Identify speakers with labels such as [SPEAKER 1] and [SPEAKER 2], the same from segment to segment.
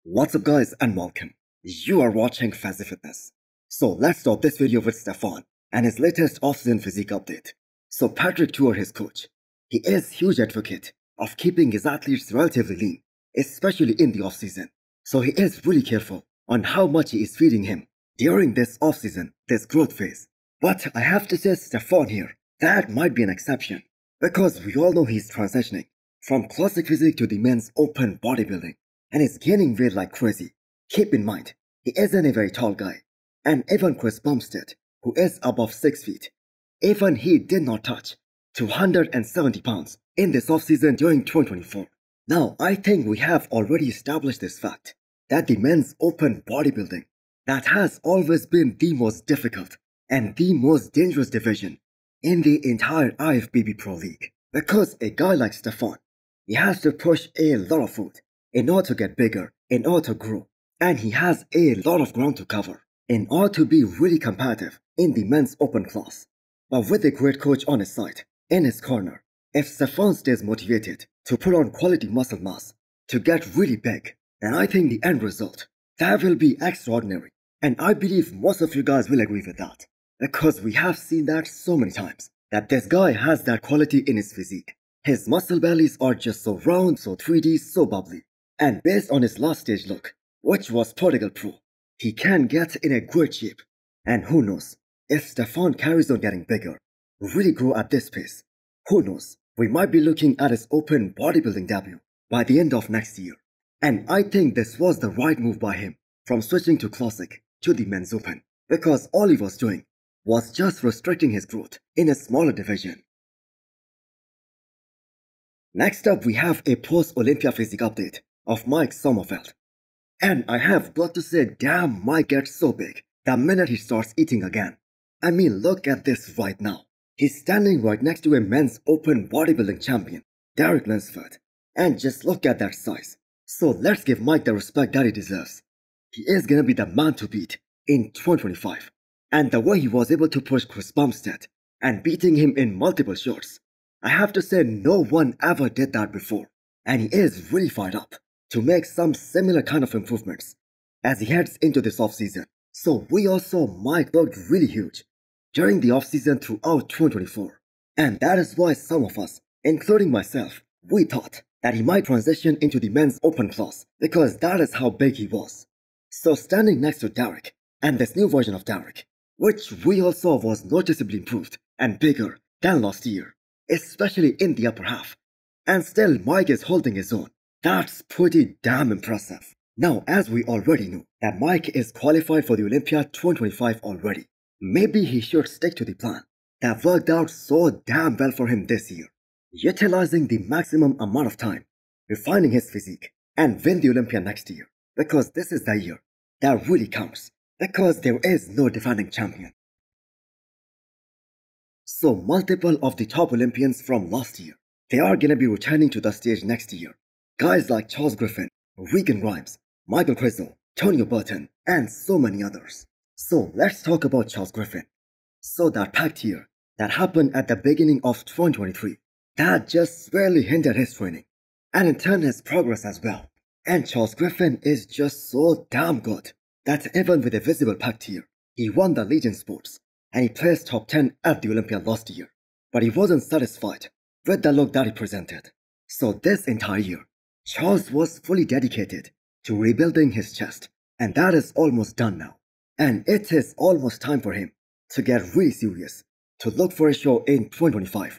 [SPEAKER 1] What's up guys and welcome. You are watching Fazi Fitness. So let's start this video with Stefon and his latest off-season physique update. So Patrick Tuor, his coach, he is huge advocate of keeping his athletes relatively lean, especially in the off-season. So he is really careful on how much he is feeding him during this off-season, this growth phase. But I have to say Stefon here, that might be an exception because we all know he's transitioning from classic physique to the men's open bodybuilding. And is gaining weight like crazy. Keep in mind, he isn't a very tall guy. And even Cbum, who is above 6 feet, even he did not touch 270 pounds in this off-season during 2024. Now, I think we have already established this fact, that the men's open bodybuilding, that has always been the most difficult and the most dangerous division in the entire IFBB Pro League. Because a guy like Stefon, he has to push a lot of food in order to get bigger, in order to grow, and he has a lot of ground to cover in order to be really competitive in the men's open class. But with a great coach on his side, in his corner, if Stefon stays motivated to put on quality muscle mass, to get really big, then I think the end result, that will be extraordinary. And I believe most of you guys will agree with that, because we have seen that so many times, that this guy has that quality in his physique. His muscle bellies are just so round, so 3D, so bubbly. And based on his last stage look, which was Portugal Pro, he can get in a great shape. And who knows, if Stefon carries on getting bigger, really grow at this pace, who knows, we might be looking at his open bodybuilding debut by the end of next year. And I think this was the right move by him, from switching to classic to the men's open, because all he was doing was just restricting his growth in a smaller division. Next up, we have a post-Olympia physique update of Mike Sommerfeld. And I have got to say, damn, Mike gets so big the minute he starts eating again. I mean, look at this right now. He's standing right next to a men's open bodybuilding champion, Derek Lunsford. And just look at that size. So let's give Mike the respect that he deserves. He is gonna be the man to beat in 2025. And the way he was able to push Cbum and beating him in multiple shots, I have to say no one ever did that before. And he is really fired up to make some similar kind of improvements as he heads into this offseason. So we all saw Mike looked really huge during the offseason throughout 2024. And that is why some of us, including myself, we thought that he might transition into the men's open class because that is how big he was. So standing next to Derek and this new version of Derek, which we all saw was noticeably improved and bigger than last year, especially in the upper half, and still Mike is holding his own. That's pretty damn impressive. Now, as we already know that Mike is qualified for the Olympia 2025 already, maybe he should stick to the plan that worked out so damn well for him this year, utilizing the maximum amount of time, refining his physique, and win the Olympia next year, because this is the year that really counts, because there is no defending champion. So multiple of the top Olympians from last year, they are gonna be returning to the stage next year. Guys like Charles Griffin, Regan Grimes, Michael Crizzle, Tonio Burton, and so many others. So let's talk about Charles Griffin. So that packed year that happened at the beginning of 2023, that just severely hindered his training, and in turn his progress as well. And Charles Griffin is just so damn good that even with a visible packed year, he won the Legion Sports and he placed top 10 at the Olympia last year. But he wasn't satisfied with the look that he presented. So this entire year, Charles was fully dedicated to rebuilding his chest, and that is almost done now. And it is almost time for him to get really serious, to look for a show in 2025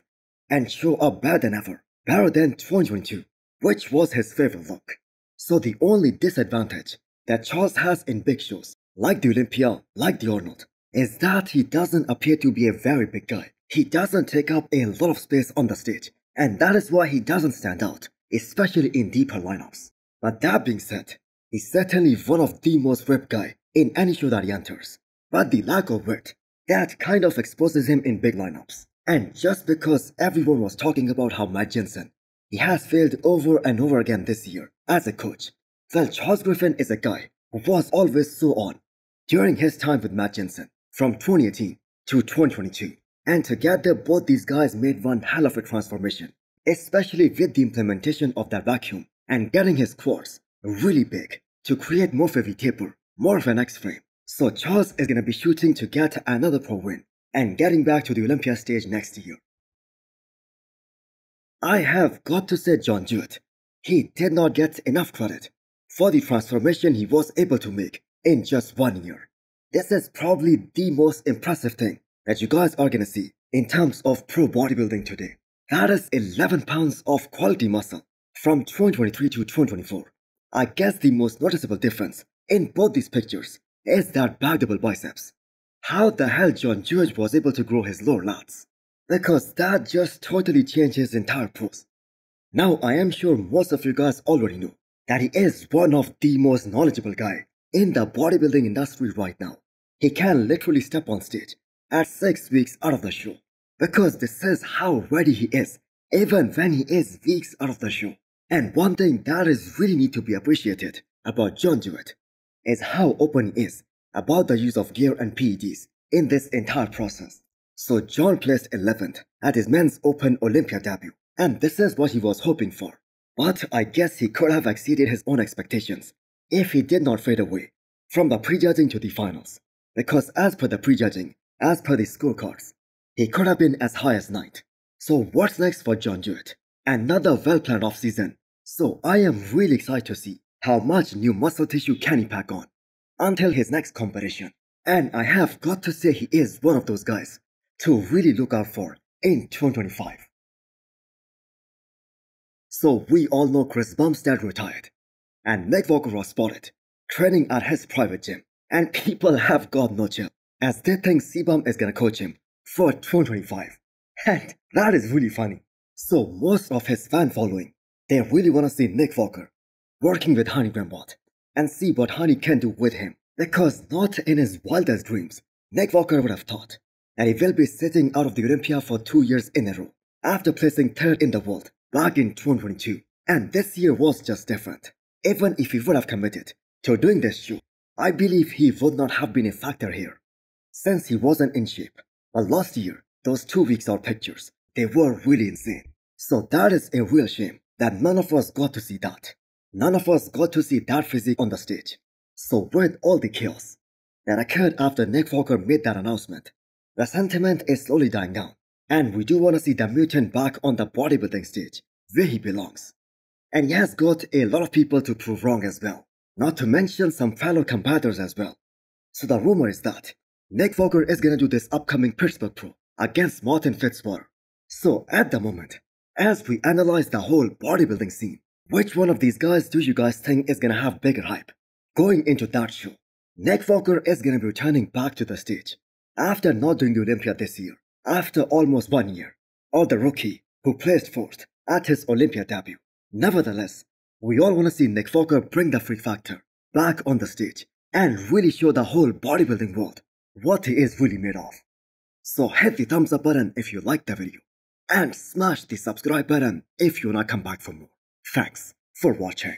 [SPEAKER 1] and show up better than ever, better than 2022, which was his favorite look. So the only disadvantage that Charles has in big shows, like the Olympia, like the Arnold, is that he doesn't appear to be a very big guy. He doesn't take up a lot of space on the stage, and that is why he doesn't stand out, especially in deeper lineups. But that being said, he's certainly one of the most ripped guy in any show that he enters. But the lack of width, that kind of exposes him in big lineups. And just because everyone was talking about how Matt Jensen, he has failed over and over again this year as a coach, well, Charles Griffin is a guy who was always so on during his time with Matt Jensen from 2018 to 2022. And together, both these guys made one hell of a transformation, especially with the implementation of that vacuum and getting his quads really big to create more heavy taper, more of an X-frame. So Charles is gonna be shooting to get another pro win and getting back to the Olympia stage next year. I have got to say John Jewett, he did not get enough credit for the transformation he was able to make in just 1 year. This is probably the most impressive thing that you guys are gonna see in terms of pro bodybuilding today. That is 11 pounds of quality muscle from 2023 to 2024. I guess the most noticeable difference in both these pictures is that back double biceps. How the hell John Jewett was able to grow his lower lats? Because that just totally changed his entire pose. Now I am sure most of you guys already know that he is one of the most knowledgeable guy in the bodybuilding industry right now. He can literally step on stage at 6 weeks out of the show, because this is how ready he is even when he is weeks out of the show. And one thing that is really need to be appreciated about John Jewett is how open he is about the use of gear and PEDs in this entire process. So John placed 11th at his men's open Olympia debut, and this is what he was hoping for. But I guess he could have exceeded his own expectations if he did not fade away from the prejudging to the finals. Because as per the prejudging, as per the scorecards, he could have been as high as 9th. So what's next for John Jewett? Another well-planned off-season. So I am really excited to see how much new muscle tissue can he pack on until his next competition. And I have got to say he is one of those guys to really look out for in 2025. So we all know Cbum's dad retired, and Nick Walker was spotted training at his private gym, and people have got no chill as they think Cbum is gonna coach him for 2025. And that is really funny. So most of his fan following, they really wanna see Nick Walker working with Hani Grambot and see what Hani can do with him, because not in his wildest dreams Nick Walker would have thought that he will be sitting out of the Olympia for 2 years in a row after placing 3rd in the world back in 2022. And this year was just different. Even if he would have committed to doing this show, I believe he would not have been a factor here, since he wasn't in shape. But last year, those 2 weeks out pictures, they were really insane. So that is a real shame that none of us got to see that. None of us got to see that physique on the stage. So with all the chaos that occurred after Nick Walker made that announcement, the sentiment is slowly dying down, and we do want to see the mutant back on the bodybuilding stage where he belongs. And he has got a lot of people to prove wrong as well, not to mention some fellow competitors as well. So the rumor is that Nick Walker is gonna do this upcoming Pittsburgh Pro against Martin Fitzwater. So at the moment, as we analyze the whole bodybuilding scene, which one of these guys do you guys think is gonna have bigger hype going into that show? Nick Walker is gonna be returning back to the stage after not doing the Olympia this year, after almost 1 year, or the rookie who placed 4th at his Olympia debut. Nevertheless, we all want to see Nick Walker bring the freak factor back on the stage and really show the whole bodybuilding world what he is really made of. So hit the thumbs up button if you liked the video, and smash the subscribe button if you wanna come back for more. Thanks for watching.